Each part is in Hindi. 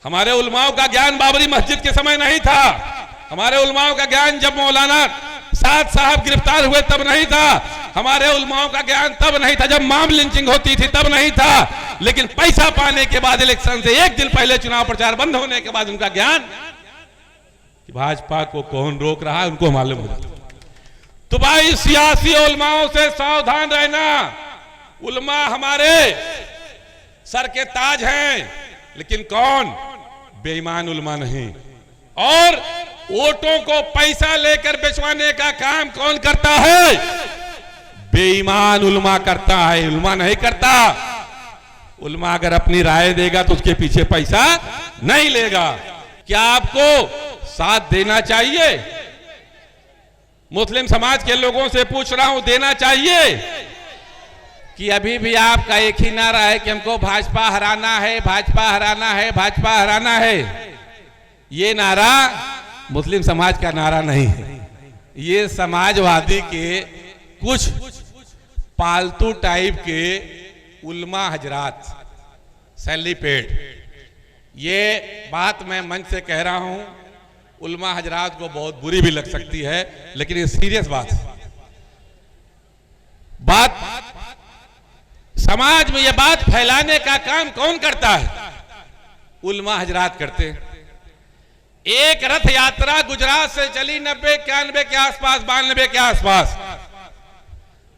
हमारे उलमाओं का ज्ञान बाबरी मस्जिद के समय नहीं था। हमारे उलमाओं का ज्ञान जब मौलाना साद साहब गिरफ्तार हुए तब नहीं था। हमारे उलमाओं का ज्ञान तब नहीं था जब मॉब लिंचिंग होती थी, तब नहीं था। लेकिन पैसा पाने के बाद, इलेक्शन से एक दिन पहले चुनाव प्रचार बंद होने के बाद उनका ज्ञान कि भाजपा को कौन रोक रहा है उनको मालूम हो जाता। तो भाई सियासी उलमाओं से सावधान रहना। उलमा हमारे सर के ताज हैं, लेकिन कौन? बेईमान उलमा नहीं। और वोटों को पैसा लेकर बेचवाने का काम कौन करता है? बेईमान उलमा करता है, उलमा नहीं करता। उलमा अगर अपनी राय देगा तो उसके पीछे पैसा नहीं लेगा। क्या आपको साथ देना चाहिए? मुस्लिम समाज के लोगों से पूछ रहा हूं, देना चाहिए? कि अभी भी आपका एक ही नारा है कि हमको भाजपा हराना है, भाजपा हराना है, भाजपा हराना है। ये नारा मुस्लिम समाज का नारा नहीं है। ये समाजवादी के कुछ पालतू टाइप के उलमा हजरात, सैलरी पेड। ये बात मैं मंच से कह रहा हूं, उलमा हजरात को बहुत बुरी भी लग सकती है, लेकिन ये सीरियस बात समाज में ये बात फैलाने का काम कौन करता है? उलमा हजरात करते हैं। एक रथ यात्रा गुजरात से चली 90-91 के आसपास, 92 के आसपास।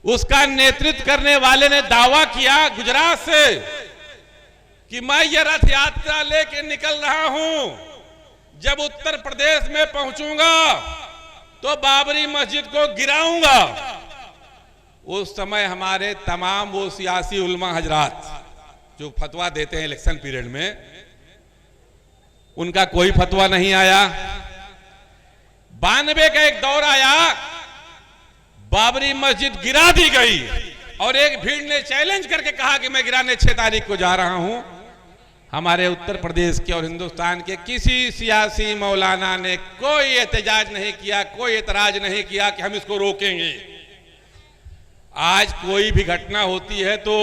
उसका नेतृत्व करने वाले ने दावा किया गुजरात से कि मैं ये रथ यात्रा लेके निकल रहा हूं, जब उत्तर प्रदेश में पहुंचूंगा तो बाबरी मस्जिद को गिराऊंगा। उस समय हमारे तमाम वो सियासी उलमा हजरात जो फतवा देते हैं इलेक्शन पीरियड में, उनका कोई फतवा नहीं आया। 92 का एक दौर आया, बाबरी मस्जिद गिरा दी गई और एक भीड़ ने चैलेंज करके कहा कि मैं गिराने 6 तारीख को जा रहा हूं। हमारे उत्तर प्रदेश के और हिंदुस्तान के किसी सियासी मौलाना ने कोई एहतजाज नहीं किया, कोई एतराज नहीं किया कि हम इसको रोकेंगे। आज कोई भी घटना होती है तो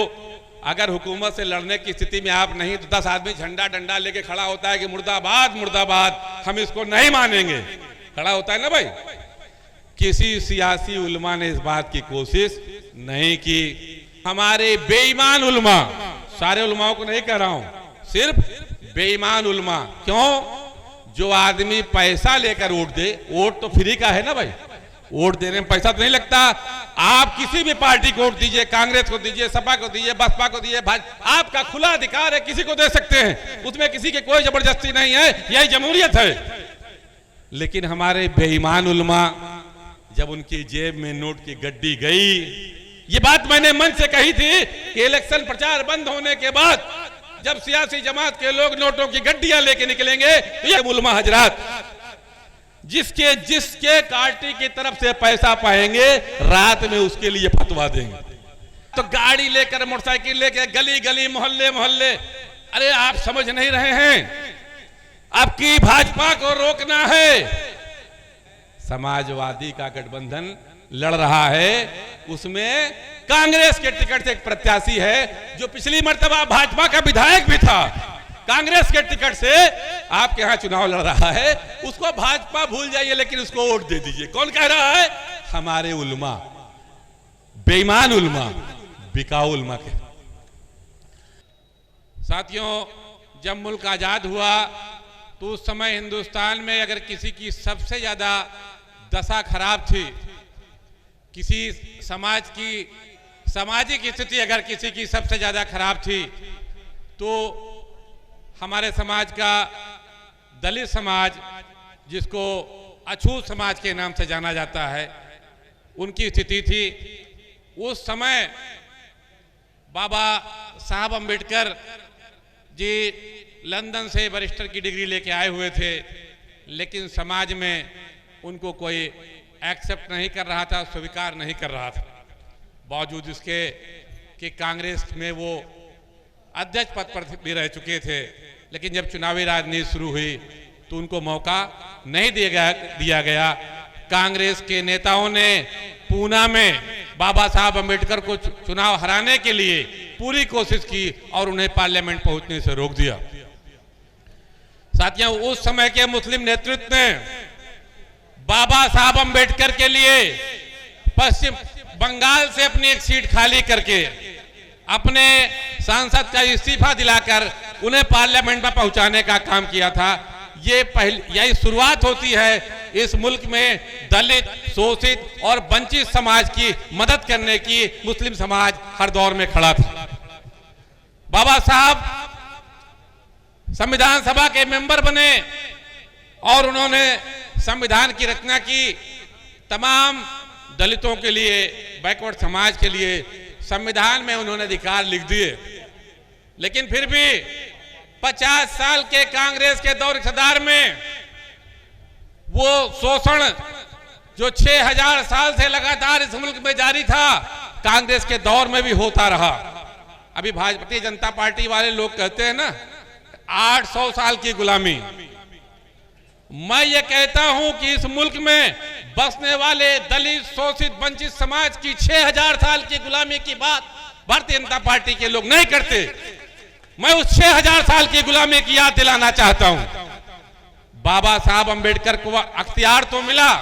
अगर हुकूमत से लड़ने की स्थिति में आप नहीं तो 10 आदमी झंडा डंडा लेके खड़ा होता है कि मुर्दाबाद मुर्दाबाद, हम इसको नहीं मानेंगे। खड़ा होता है ना भाई। किसी सियासी उलमा ने इस बात की कोशिश नहीं की। हमारे बेईमान उलमा, सारे उलमाओं को नहीं कह रहा हूं, सिर्फ बेईमान उलमा। क्यों? जो आदमी पैसा लेकर वोट दे, वोट तो फ्री का है ना भाई, वोट देने में पैसा तो नहीं लगता। आप किसी भी पार्टी को वोट दीजिए, कांग्रेस को दीजिए, सपा को दीजिए, बसपा को दीजिए, आपका खुला अधिकार है, किसी को दे सकते हैं, उसमें किसी की कोई जबरदस्ती नहीं है, यही जमहूरियत है। लेकिन हमारे बेईमान उलमा, जब उनकी जेब में नोट की गड्डी गई, ये बात मैंने मंच से कही थी कि इलेक्शन प्रचार बंद होने के बाद जब सियासी जमात के लोग नोटों की गड्डियां लेके निकलेंगे तो ये उलमा हजरात जिसके पार्टी की तरफ से पैसा पाएंगे, रात में उसके लिए फतवा देंगे। तो गाड़ी लेकर, मोटरसाइकिल लेकर गली गली, मोहल्ले मोहल्ले, अरे आप समझ नहीं रहे हैं। आपकी भाजपा को रोकना है। समाजवादी का गठबंधन लड़ रहा है, उसमें कांग्रेस के टिकट से एक प्रत्याशी है जो पिछली मर्तबा भाजपा का विधायक भी था, कांग्रेस के टिकट से आपके यहां चुनाव लड़ रहा है। उसको भाजपा भूल जाइए, लेकिन उसको वोट दे दीजिए। कौन कह रहा है? हमारे उलमा, बेईमान उलमा, बिकाऊ उलमा के। साथियों, जब मुल्क आजाद हुआ तो उस समय हिंदुस्तान में अगर किसी की सबसे ज्यादा दशा खराब थी, किसी समाज की सामाजिक स्थिति अगर किसी की सबसे ज्यादा खराब थी, तो हमारे समाज का दलित समाज, जिसको अछूत समाज के नाम से जाना जाता है, उनकी स्थिति थी। उस समय बाबा साहब अम्बेडकर जी लंदन से बैरिस्टर की डिग्री लेके आए हुए थे, लेकिन समाज में उनको कोई एक्सेप्ट नहीं कर रहा था, स्वीकार नहीं कर रहा था। बावजूद इसके कि कांग्रेस में वो अध्यक्ष पद पर भी रह चुके थे, लेकिन जब चुनावी राजनीति शुरू हुई तो उनको मौका नहीं दिया गया। कांग्रेस के नेताओं ने पूना में बाबा साहब अम्बेडकर को चुनाव हराने के लिए पूरी कोशिश की और उन्हें पार्लियामेंट पहुंचने से रोक दिया। साथियों, उस समय के मुस्लिम नेतृत्व ने बाबा साहब अंबेडकर के लिए पश्चिम बंगाल से अपनी एक सीट खाली करके अपने सांसद का इस्तीफा दिलाकर उन्हें पार्लियामेंट में पहुंचाने का काम किया था। यही शुरुआत होती है इस मुल्क में दलित, शोषित और वंचित समाज की मदद करने की। मुस्लिम समाज हर दौर में खड़ा था। बाबा साहब संविधान सभा के मेंबर बने और उन्होंने संविधान की रचना की। तमाम दलितों के लिए, बैकवर्ड समाज के लिए संविधान में उन्होंने अधिकार लिख दिए। लेकिन फिर भी 50 साल के कांग्रेस के दौर इक़्तिदार में वो शोषण जो 6000 साल से लगातार इस मुल्क में जारी था, कांग्रेस के दौर में भी होता रहा। अभी भारतीय जनता पार्टी वाले लोग कहते हैं ना 800 साल की गुलामी। मैं ये कहता हूं कि इस मुल्क में बसने वाले दलित, शोषित, वंचित समाज की 6000 साल की गुलामी की बात भारतीय जनता पार्टी के लोग नहीं करते। मैं उस 6000 साल की गुलामी की याद दिलाना चाहता हूं। बाबा साहब अंबेडकर को अख्तियार तो मिला,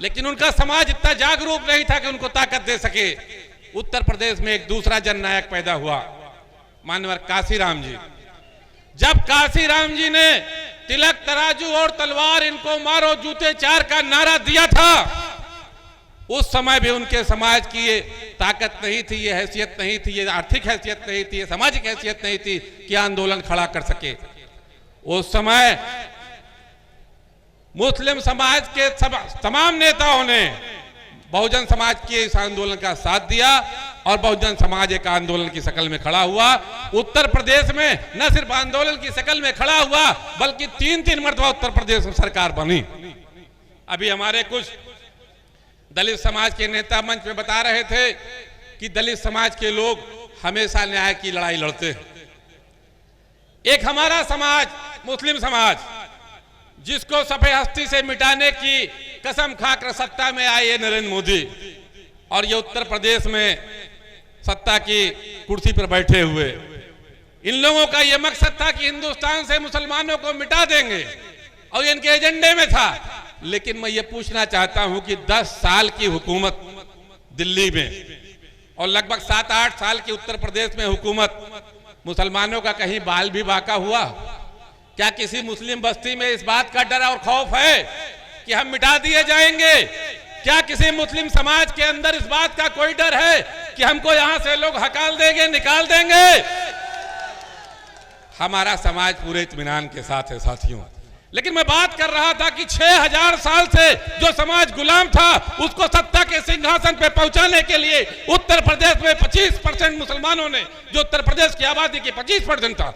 लेकिन उनका समाज इतना जागरूक नहीं था कि उनको ताकत दे सके। उत्तर प्रदेश में एक दूसरा जननायक पैदा हुआ, माननीय काशीराम जी। जब काशीराम जी ने तिलक, तराजू और तलवार इनको मारो, जूते चार का नारा दिया था, उस समय भी उनके समाज की ये ताकत नहीं थी, ये हैसियत नहीं थी, ये आर्थिक हैसियत नहीं थी, ये सामाजिक हैसियत नहीं थी कि आंदोलन खड़ा कर सके। उस समय मुस्लिम समाज के तमाम नेताओं ने बहुजन समाज के इस आंदोलन का साथ दिया और बहुजन समाज एक आंदोलन की शक्ल में खड़ा हुआ। उत्तर प्रदेश में न सिर्फ आंदोलन की शक्ल में खड़ा हुआ, बल्कि 3-3 मरतबा उत्तर प्रदेश में सरकार बनी। अभी हमारे कुछ दलित समाज के नेता मंच में बता रहे थे कि दलित समाज के लोग हमेशा न्याय की लड़ाई लड़ते हैं। एक हमारा समाज, मुस्लिम समाज, जिसको सफेद हस्ती से मिटाने की कसम खाकर सत्ता में आए नरेंद्र मोदी, और ये उत्तर प्रदेश में सत्ता की कुर्सी पर बैठे हुए, इन लोगों का ये मकसद था कि हिंदुस्तान से मुसलमानों को मिटा देंगे, और इनके एजेंडे में था। लेकिन मैं ये पूछना चाहता हूं कि 10 साल की हुकूमत दिल्ली में और लगभग 7-8 साल की उत्तर प्रदेश में हुकूमत, मुसलमानों का कहीं बाल भी बाका हुआ? क्या किसी मुस्लिम बस्ती में इस बात का डर और खौफ है कि हम मिटा दिए जाएंगे? क्या किसी मुस्लिम समाज के अंदर इस बात का कोई डर है कि हमको यहां से लोग हकाल देंगे, निकाल देंगे? हमारा समाज पूरे इत्मीनान के साथ है साथियों। लेकिन मैं बात कर रहा था कि 6000 साल से जो समाज गुलाम था, उसको सत्ता के सिंहासन पे पहुंचाने के लिए उत्तर प्रदेश में 25% मुसलमानों ने, जो उत्तर प्रदेश की आबादी की 25% था,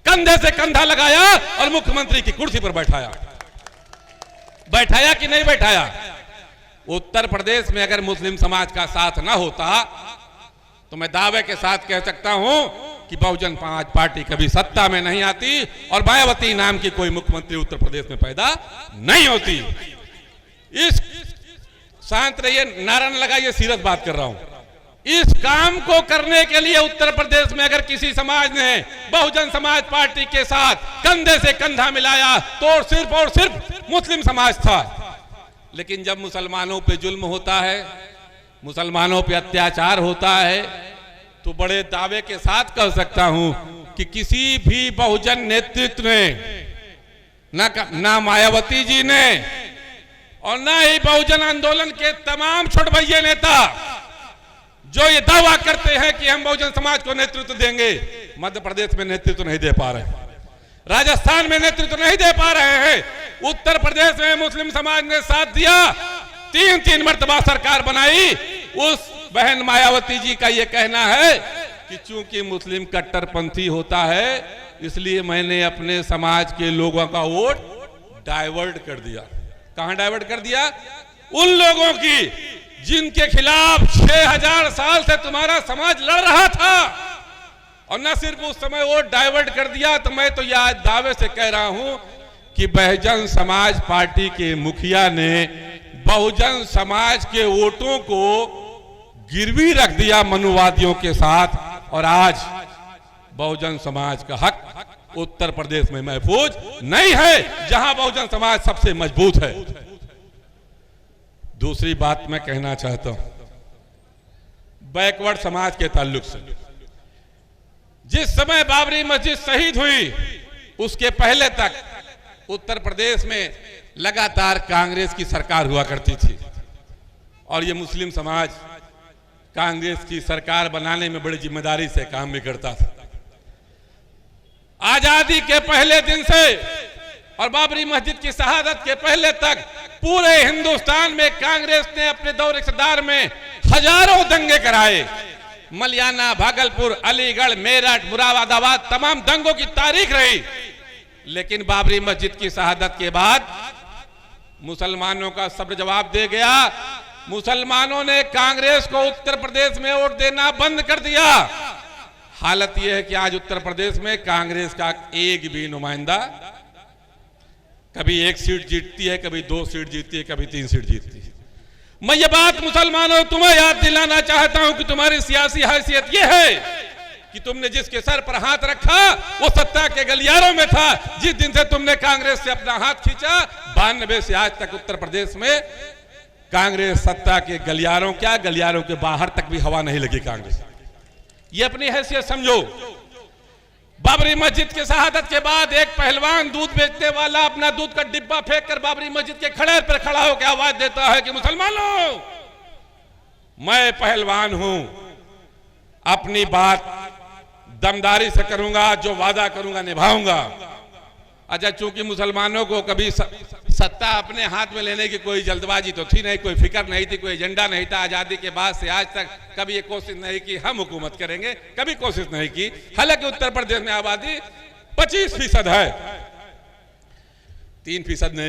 कंधे से कंधा लगाया और मुख्यमंत्री की कुर्सी पर बैठाया। बैठाया कि नहीं बैठाया? उत्तर प्रदेश में अगर मुस्लिम समाज का साथ ना होता तो मैं दावे के साथ कह सकता हूं कि बहुजन समाज पार्टी कभी सत्ता में नहीं आती और मायावती नाम की कोई मुख्यमंत्री उत्तर प्रदेश में पैदा नहीं होती। इस शांत रहिए, नारा न लगाइए, सीरियस बात कर रहा हूं। इस काम को करने के लिए उत्तर प्रदेश में अगर किसी समाज ने बहुजन समाज पार्टी के साथ कंधे से कंधा मिलाया तो सिर्फ और सिर्फ मुस्लिम समाज था। लेकिन जब मुसलमानों पे जुल्म होता है, मुसलमानों पे अत्याचार होता है, तो बड़े दावे के साथ कह सकता हूं कि किसी भी बहुजन नेतृत्व ने, ना मायावती जी ने और ना ही बहुजन आंदोलन के तमाम छोटभैये नेता जो ये दावा करते हैं कि हम बहुजन समाज को नेतृत्व देंगे, मध्य प्रदेश में नेतृत्व नहीं दे पा रहे, राजस्थान में नेतृत्व नहीं दे पा रहे हैं। उत्तर प्रदेश में मुस्लिम समाज ने साथ दिया, 3-3 मरतबा सरकार बनाई। उस बहन मायावती जी का यह कहना है कि चूंकि मुस्लिम कट्टरपंथी होता है, इसलिए मैंने अपने समाज के लोगों का वोट डाइवर्ट कर दिया। कहां डाइवर्ट कर दिया? उन लोगों की जिनके खिलाफ 6000 साल से तुम्हारा समाज लड़ रहा था। और न सिर्फ उस समय वोट डाइवर्ट कर दिया, तो मैं तो यह दावे से कह रहा हूं कि बहुजन समाज पार्टी के मुखिया ने बहुजन समाज के वोटों को गिरवी रख दिया मनुवादियों के साथ, और आज बहुजन समाज का हक उत्तर प्रदेश में महफूज नहीं है, जहां बहुजन समाज सबसे मजबूत है। दूसरी बात मैं कहना चाहता हूं बैकवर्ड समाज के ताल्लुक से। जिस समय बाबरी मस्जिद शहीद हुई उसके पहले तक उत्तर प्रदेश में लगातार कांग्रेस की सरकार हुआ करती थी और ये मुस्लिम समाज कांग्रेस की सरकार बनाने में बड़ी जिम्मेदारी से काम भी करता था। आजादी के पहले दिन से और बाबरी मस्जिद की शहादत के पहले तक पूरे हिंदुस्तान में कांग्रेस ने अपने दौर इक़्तिदार में हजारों दंगे कराए। मलियाना, भागलपुर, अलीगढ़, मेरठ, मुरादाबाद तमाम दंगों की तारीख रही। लेकिन बाबरी मस्जिद की शहादत के बाद मुसलमानों का सब्र जवाब दे गया। मुसलमानों ने कांग्रेस को उत्तर प्रदेश में वोट देना बंद कर दिया। हालत यह है कि आज उत्तर प्रदेश में कांग्रेस का एक भी नुमाइंदा, कभी 1 सीट जीतती है, कभी 2 सीट जीतती है, कभी 3 सीट जीतती है। मैं ये बात मुसलमानों तुम्हें याद दिलाना चाहता हूं कि तुम्हारी सियासी हैसियत यह है कि तुमने जिसके सर पर हाथ रखा वो सत्ता के गलियारों में था। जिस दिन से तुमने कांग्रेस से अपना हाथ खींचा 92 से आज तक उत्तर प्रदेश में कांग्रेस सत्ता के गलियारों, क्या गलियारों के बाहर तक भी हवा नहीं लगी कांग्रेस। ये अपनी हैसियत समझो। बाबरी मस्जिद के शहादत के बाद एक पहलवान दूध बेचने वाला अपना दूध का डिब्बा फेंक कर बाबरी मस्जिद के खड़े पर खड़ा होकर आवाज देता है कि मुसलमानों, मैं पहलवान हूं, अपनी बात दमदारी से करूंगा, जो वादा करूंगा निभाऊंगा। अच्छा, चूंकि मुसलमानों को कभी सत्ता अपने हाथ में लेने की कोई जल्दबाजी तो थी नहीं, कोई फिक्र नहीं थी, कोई एजेंडा नहीं था। आजादी के बाद से आज तक कभी ये कोशिश नहीं की हम हुकूमत करेंगे, कभी कोशिश नहीं की। हालांकि उत्तर प्रदेश में आबादी 25% है, 3% ने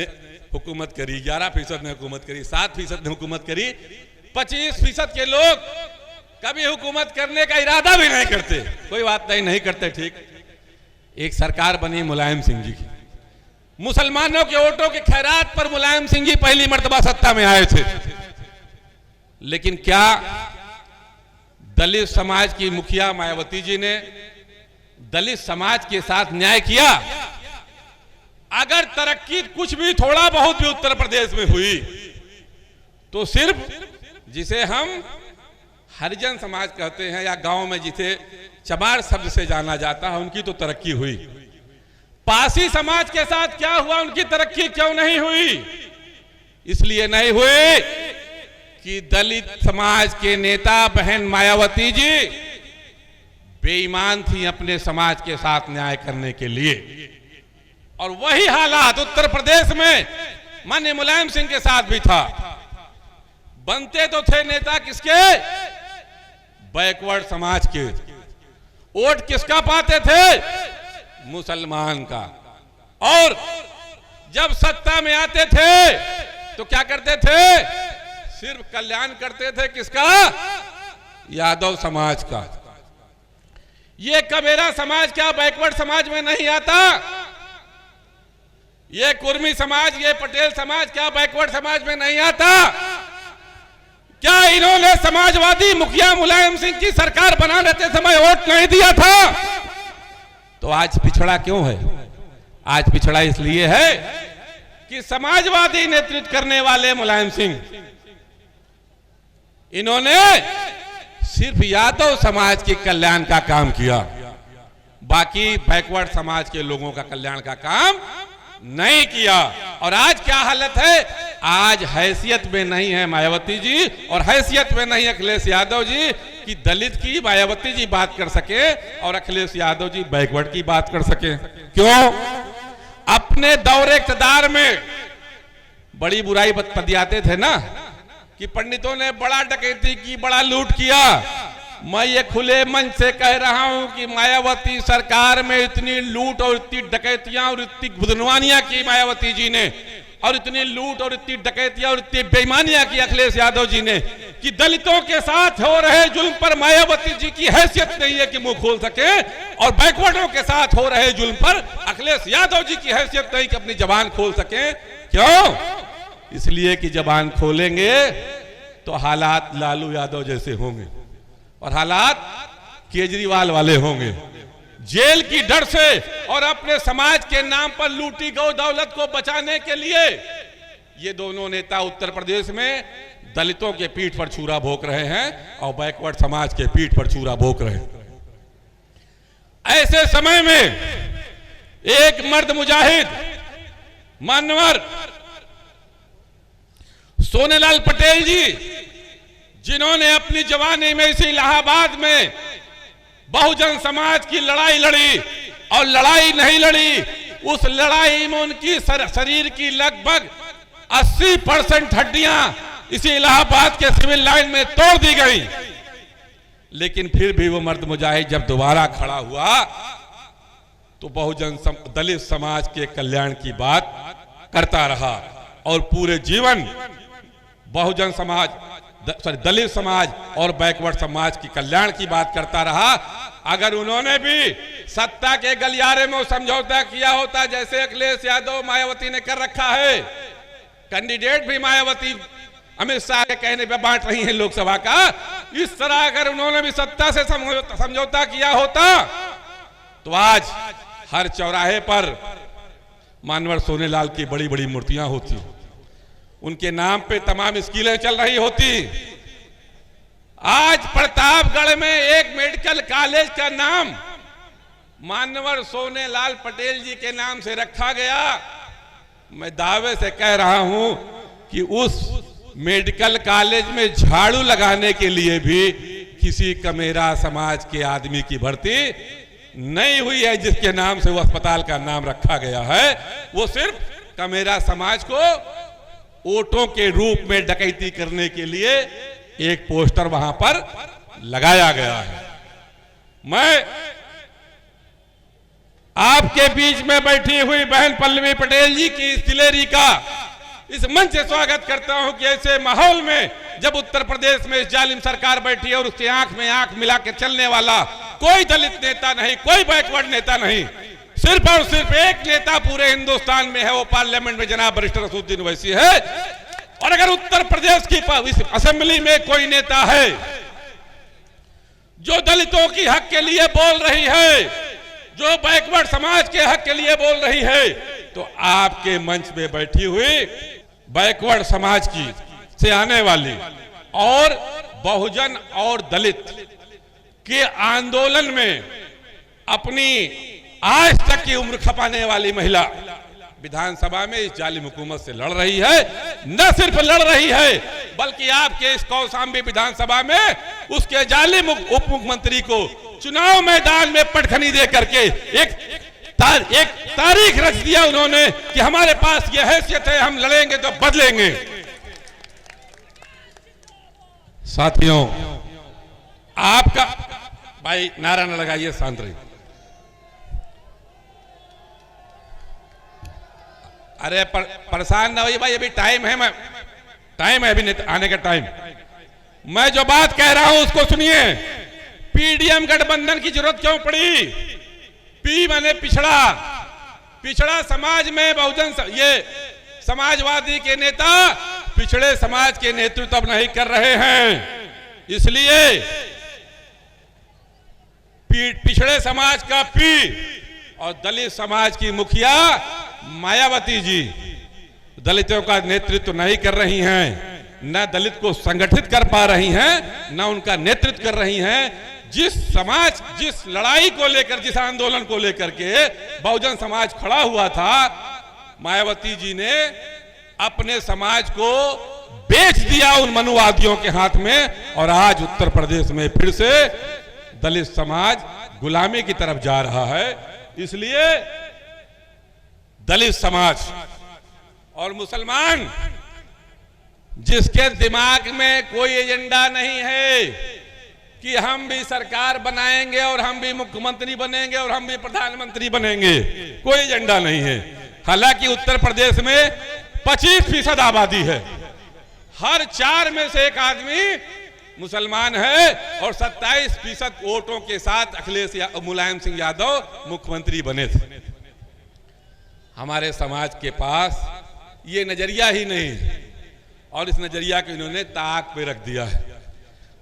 हुकूमत करी, 11% ने हुकूमत करी, 7% ने हुकूमत करी। 25% के लोग कभी हुकूमत करने का इरादा भी नहीं करते। कोई बात नहीं करते, ठीक। एक सरकार बनी मुलायम सिंह जी की, मुसलमानों के वोटों के खैरात पर मुलायम सिंह जी पहली मर्तबा सत्ता में आए थे। लेकिन क्या दलित समाज की मुखिया मायावती जी ने दलित समाज के साथ न्याय किया? अगर तरक्की कुछ भी थोड़ा बहुत भी उत्तर प्रदेश में हुई तो सिर्फ जिसे हम हरिजन समाज कहते हैं या गांव में जिसे चमार शब्द से जाना जाता है, उनकी तो तरक्की हुई। पासी समाज के साथ क्या हुआ, उनकी तरक्की क्यों नहीं हुई? इसलिए नहीं हुई कि दलित समाज के नेता बहन मायावती जी बेईमान थी अपने समाज के साथ न्याय करने के लिए। और वही हालात उत्तर प्रदेश में माननीय मुलायम सिंह के साथ भी था। बनते तो थे नेता किसके? बैकवर्ड समाज के। वोट किसका पाते थे? मुसलमान का। और जब सत्ता में आते थे तो क्या करते थे? सिर्फ कल्याण करते थे किसका? यादव समाज का। ये कबेरा समाज क्या बैकवर्ड समाज में नहीं आता? ये कुर्मी समाज, ये पटेल समाज क्या बैकवर्ड समाज में नहीं आता? क्या इन्होंने समाजवादी मुखिया मुलायम सिंह की सरकार बना लेते समय वोट नहीं दिया था? तो आज पिछड़ा क्यों है? आज पिछड़ा इसलिए है कि समाजवादी नेतृत्व करने वाले मुलायम सिंह, इन्होंने सिर्फ यादव समाज के कल्याण का काम किया, बाकी बैकवर्ड समाज के लोगों का कल्याण का काम नहीं किया। और आज क्या हालत है? आज हैसियत में नहीं है मायावती जी और हैसियत में नहीं अखिलेश यादव जी कि दलित की मायावती जी बात कर सके और अखिलेश यादव जी बैकवर्ड की बात कर सके। क्यों? अपने दौरे इक़्तिदार में बड़ी बुराई बतियाते थे ना कि पंडितों ने बड़ा डकैती की, बड़ा लूट किया। मैं ये खुले मन से कह रहा हूं कि मायावती सरकार में इतनी लूट और इतनी डकैतियां और इतनी बदनवानियां की मायावती जी ने, और इतनी लूट और इतनी डकैतियां और इतनी बेईमानियां की अखिलेश यादव जी ने कि दलितों के साथ हो रहे जुल्म पर मायावती जी की हैसियत नहीं है कि मुंह खोल सके, और बैकवर्डों के साथ हो रहे जुल्म पर अखिलेश यादव जी की हैसियत नहीं कि अपनी जबान खोल सके। क्यों? इसलिए कि जबान खोलेंगे तो हालात लालू यादव जैसे होंगे और हालात केजरीवाल वाले होंगे। जेल की डर से और अपने समाज के नाम पर लूटी गौ दौलत को बचाने के लिए ये दोनों नेता उत्तर प्रदेश में दलितों के पीठ पर छुरा भोंक रहे हैं और बैकवर्ड समाज के पीठ पर छुरा भोंक रहे हैं। ऐसे समय में एक मर्द मुजाहिद मान्यवर सोनेलाल पटेल जी, जिन्होंने अपनी जवानी में इसी इलाहाबाद में बहुजन समाज की लड़ाई लड़ी और लड़ाई नहीं लड़ी, उस लड़ाई में उनकी शरीर की लगभग 80% हड्डियां इसी इलाहाबाद के सिविल लाइन में तोड़ दी गई। लेकिन फिर भी वो मर्द मुजाहिद जब दोबारा खड़ा हुआ तो बहुजन दलित समाज के कल्याण की बात करता रहा और पूरे जीवन बहुजन समाज दलित समाज और बैकवर्ड समाज की कल्याण की बात करता रहा। अगर उन्होंने भी सत्ता के गलियारे में समझौता किया होता जैसे अखिलेश यादव मायावती ने कर रखा है, कैंडिडेट भी मायावती अमित शाह के कहने पे बांट रही हैं लोकसभा का, इस तरह अगर उन्होंने भी सत्ता से समझौता किया होता तो आज हर चौराहे पर मानवर सोनेलाल की बड़ी बड़ी मूर्तियां होती, उनके नाम पे तमाम स्कीमें चल रही होती। आज प्रतापगढ़ में एक मेडिकल कॉलेज का नाम मानवर सोनेलाल पटेल जी के नाम से रखा गया। मैं दावे से कह रहा हूं कि उस मेडिकल कॉलेज में झाड़ू लगाने के लिए भी किसी कमेरा समाज के आदमी की भर्ती नहीं हुई है जिसके नाम से वो अस्पताल का नाम रखा गया है। वो सिर्फ कमेरा समाज को वोटों के रूप में डकैती करने के लिए एक पोस्टर वहां पर लगाया गया है। मैं आपके बीच में बैठी हुई बहन पल्लवी पटेल जी की इस दिलेरी का इस मंच से स्वागत करता हूं कि ऐसे माहौल में जब उत्तर प्रदेश में इस जालिम सरकार बैठी है और उसकी आंख में आंख मिला के चलने वाला कोई दलित नेता नहीं, कोई बैकवर्ड नेता नहीं, सिर्फ और सिर्फ एक नेता पूरे हिंदुस्तान में है, वो पार्लियामेंट में जनाब बैरिस्टर असदुद्दीन ओवैसी है। और अगर उत्तर प्रदेश की असेंबली में कोई नेता है जो दलितों की हक के लिए बोल रही है, जो बैकवर्ड समाज के हक के लिए बोल रही है, तो आपके मंच में बैठी हुई बैकवर्ड समाज की से आने वाली और बहुजन और दलित के आंदोलन में अपनी आज तक की उम्र खपाने वाली महिला विधानसभा में इस जालिम हुकूमत से लड़ रही है। न सिर्फ लड़ रही है बल्कि आपके इस कौशाम्बी विधानसभा में उसके जालिम उप मुख्यमंत्री को चुनाव मैदान में पटखनी दे करके एक तारीख रच दिया उन्होंने कि हमारे पास यह हैसियत है, हम लड़ेंगे तो बदलेंगे। साथियों, आपका भाई नारा न लगाइए, शांत रहिए। अरे परेशान ना होइए भाई, अभी टाइम है अभी आने का टाइम। मैं जो बात कह रहा हूं उसको सुनिए। पीडीएम गठबंधन की जरूरत क्यों पड़ी? पी माने पिछड़ा समाज में बहुजन ये समाजवादी के नेता पिछड़े समाज के नेतृत्व अब नहीं कर रहे हैं, इसलिए पिछड़े समाज का पी और दलित समाज की मुखिया मायावती जी दलितों का नेतृत्व नहीं कर रही हैं, न दलित को संगठित कर पा रही हैं, न उनका नेतृत्व कर रही हैं। जिस लड़ाई को लेकर, जिस आंदोलन को लेकर के बहुजन समाज खड़ा हुआ था, मायावती जी ने अपने समाज को बेच दिया उन मनुवादियों के हाथ में और आज उत्तर प्रदेश में फिर से दलित समाज गुलामी की तरफ जा रहा है। इसलिए दलित समाज और मुसलमान जिसके दिमाग में कोई एजेंडा नहीं है कि हम भी सरकार बनाएंगे और हम भी मुख्यमंत्री बनेंगे और हम भी प्रधानमंत्री बनेंगे, कोई एजेंडा नहीं है। हालांकि उत्तर प्रदेश में 25% आबादी है, हर 4 में से एक आदमी मुसलमान है और 27% वोटों के साथ अखिलेश मुलायम सिंह यादव मुख्यमंत्री बने थे। हमारे समाज के पास ये नजरिया ही नहीं और इस नजरिया को इन्होंने ताक पे रख दिया है।